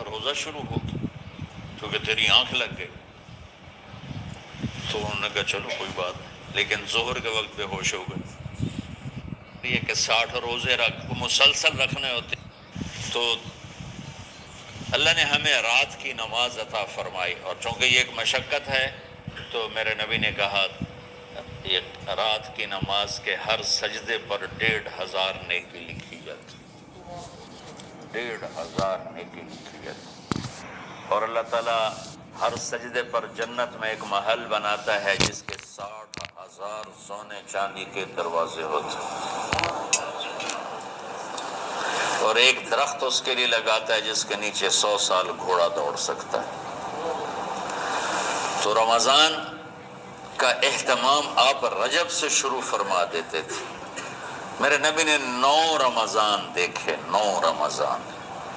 روزہ شروع ہو گیا کیونکہ تیری آنکھ لگ گئی. تو انہوں نے کہا چلو کوئی بات نہیں، لیکن ظہر کے وقت بے ہوش ہو گئے. یہ کہ 60 روزے مسلسل رکھنے ہوتے. تو اللہ نے ہمیں رات کی نماز عطا فرمائی، اور چونکہ یہ ایک مشقت ہے تو میرے نبی نے کہا یہ رات کی نماز کے ہر سجدے پر 1500 نیکی لکھی جاتی، 1500 نیکی لکھی جاتی. اور اللہ تعالیٰ ہر سجدے پر جنت میں ایک محل بناتا ہے جس کے 60,000 سونے چاندی کے دروازے ہوتے ہیں، اور ایک درخت اس کے لیے لگاتا ہے جس کے نیچے 100 سال گھوڑا دوڑ سکتا ہے. تو رمضان کا اہتمام آپ رجب سے شروع فرما دیتے تھے. میرے نبی نے 9 رمضان دیکھے، 9 رمضان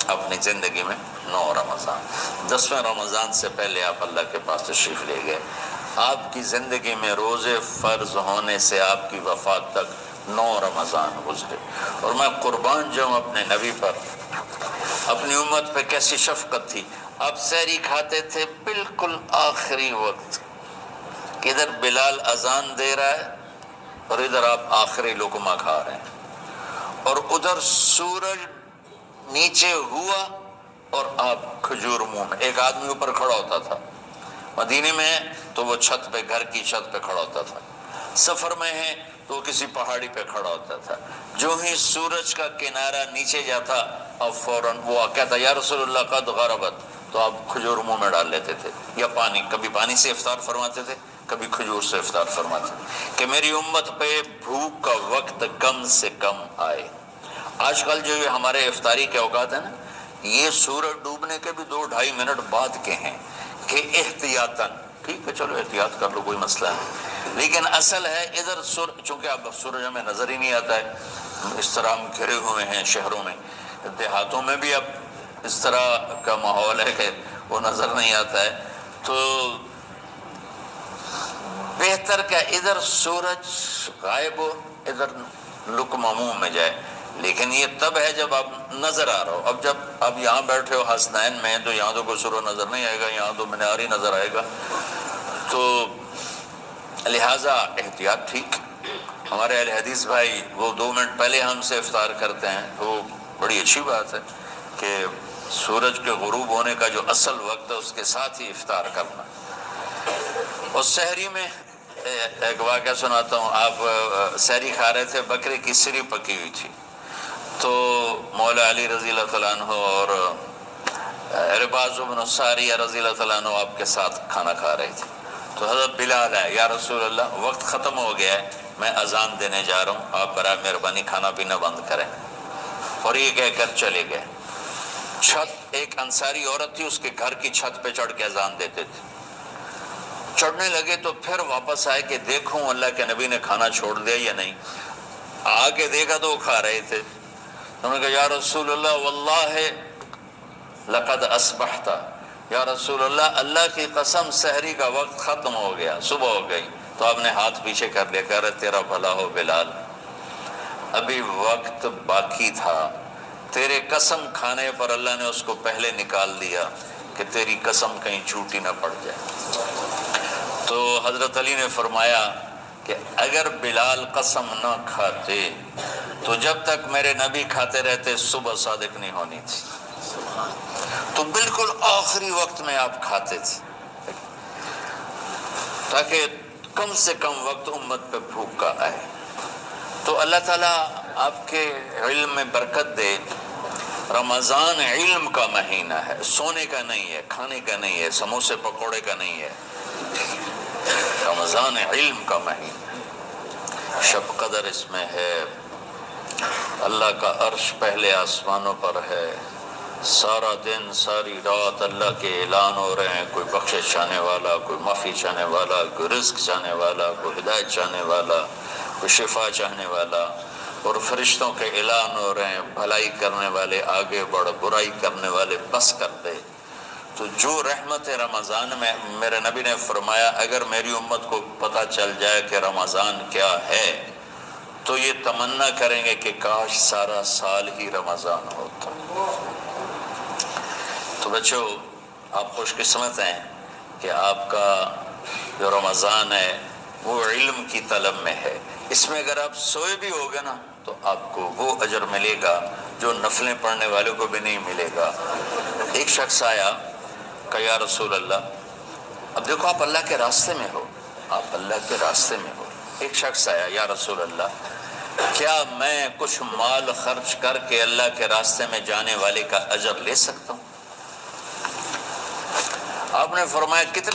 اپنی زندگی میں، 9 رمضان. 10ویں رمضان سے پہلے آپ اللہ کے پاس تشریف لے گئے. آپ کی زندگی میں روزے فرض ہونے سے آپ کی وفات تک 9 رمضان گزرے. اور میں قربان جاؤں اپنے نبی پر، اپنی امت پہ کیسی شفقت تھی. آپ سحری کھاتے تھے بالکل آخری وقت، ادھر بلال اذان دے رہا ہے اور ادھر آپ آخری لقمہ کھا رہے ہیں، اور ادھر سورج نیچے ہوا اور آپ کھجور منہ میں. ایک آدمی اوپر کھڑا ہوتا تھا مدینے میں تو وہ چھت پہ، گھر کی چھت پہ کھڑا ہوتا تھا. سفر میں ہے تو وہ کسی پہاڑی پہ کھڑا ہوتا تھا. جو ہی سورج کا کنارہ نیچے جاتا اب فوراً وہ کہتا یا رسول اللہ قد غربت، تو آپ کھجور منہ میں ڈال لیتے تھے یا پانی. کبھی پانی سے افطار فرماتے تھے، کبھی کھجور سے افطار فرماتے تھے کہ میری امت پہ بھوک کا وقت کم سے کم آئے. آج کل جو یہ ہمارے افطاری کے اوقات ہیں نا، یہ سورج ڈوبنے کے بھی 2-2.5 منٹ بعد کے ہیں کہ احتیاطاً، ٹھیک ہے چلو احتیاط کر لو کوئی مسئلہ نہیں، لیکن اصل ہے ادھر چونکہ اب سورج ہمیں نظر ہی نہیں آتا ہے، اس طرح ہم گھرے ہوئے ہیں شہروں میں. دیہاتوں میں بھی اب اس طرح کا ماحول ہے کہ وہ نظر نہیں آتا ہے. تو بہتر کہ ادھر سورج غائب ہو، ادھر لقمہ منہ میں جائے. لیکن یہ تب ہے جب آپ نظر آ رہا ہو. اب جب آپ یہاں بیٹھے ہو حسنین میں تو یہاں تو کوئی سورج نظر نہیں آئے گا، یہاں تو منار ہی نظر آئے گا. تو لہٰذا احتیاط ٹھیک. ہمارے اہل حدیث بھائی وہ 2 منٹ پہلے ہم سے افطار کرتے ہیں، تو بڑی اچھی بات ہے کہ سورج کے غروب ہونے کا جو اصل وقت ہے اس کے ساتھ ہی افطار کرنا. اور سحری میں ایک واقعہ سناتا ہوں. آپ سحری کھا رہے تھے، بکرے کی سری پکی ہوئی تھی، تو مولا علی رضی اللہ تعالیٰ عنہ اور عرباض بن ساریہ رضی اللہ تعالیٰ عنہ آپ کے ساتھ کھانا کھا رہے تھے. تو حضرت بلال ہے، یا رسول اللہ وقت ختم ہو گیا ہے، میں اذان دینے جا رہا ہوں، آپ برائے مہربانی کھانا پینا بند کریں. اور یہ کہہ کر چلے گئے. چھت، ایک انصاری عورت تھی، اس کے گھر کی چھت پہ چڑھ کے اذان دیتے تھے. چڑھنے لگے تو پھر واپس آئے کہ دیکھوں اللہ کے نبی نے کھانا چھوڑ دیا یا نہیں. آ کے دیکھا تو وہ کھا رہے تھے. انہوں نے کہا یا رسول اللہ واللہ لقد اصبحت، یا رسول اللہ اللہ کی قسم سحری کا وقت ختم ہو گیا، صبح ہو گئی. تو آپ نے ہاتھ پیچھے کر لیا، کہہ رہے تیرا بھلا ہو بلال، ابھی وقت باقی تھا، تیرے قسم کھانے پر اللہ نے اس کو پہلے نکال دیا کہ تیری قسم کہیں جھوٹی نہ پڑ جائے. تو حضرت علی نے فرمایا کہ اگر بلال قسم نہ کھاتے تو جب تک میرے نبی کھاتے رہتے صبح صادق نہیں ہونی تھی. تو بالکل آخری وقت میں آپ کھاتے تھے تاکہ کم سے کم وقت امت پہ بھوک کا آئے. تو اللہ تعالیٰ آپ کے علم میں برکت دے. رمضان علم کا مہینہ ہے، سونے کا نہیں ہے، کھانے کا نہیں ہے، سموسے پکوڑے کا نہیں ہے. رمضان علم کا مہینہ، شب قدر اس میں ہے، اللہ کا عرش پہلے آسمانوں پر ہے، سارا دن ساری رات اللہ کے اعلان ہو رہے ہیں، کوئی بخشش چاہنے والا، کوئی معافی چاہنے والا، کوئی رزق چاہنے والا، کوئی ہدایت چاہنے والا، کوئی شفا چاہنے والا. اور فرشتوں کے اعلان ہو رہے ہیں، بھلائی کرنے والے آگے بڑھ، برائی کرنے والے بس کر دے. تو جو رحمت رمضان میں، میرے نبی نے فرمایا اگر میری امت کو پتہ چل جائے کہ رمضان کیا ہے تو یہ تمنا کریں گے کہ کاش سارا سال ہی رمضان ہوتا. تو بچوں آپ خوش قسمت ہیں کہ آپ کا جو رمضان ہے وہ علم کی طلب میں ہے. اس میں اگر آپ سوئے بھی ہوگے نا تو آپ کو وہ اجر ملے گا جو نفلیں پڑھنے والوں کو بھی نہیں ملے گا. ایک شخص آیا کہ یا رسول اللہ، اب دیکھو آپ اللہ کے راستے میں ہو، آپ اللہ کے راستے میں ہو. ایک شخص آیا، یا رسول اللہ کیا میں کچھ مال خرچ کر کے اللہ کے راستے میں جانے والے کا اجر لے سکتا ہوں؟ آپ نے فرمایا کتنے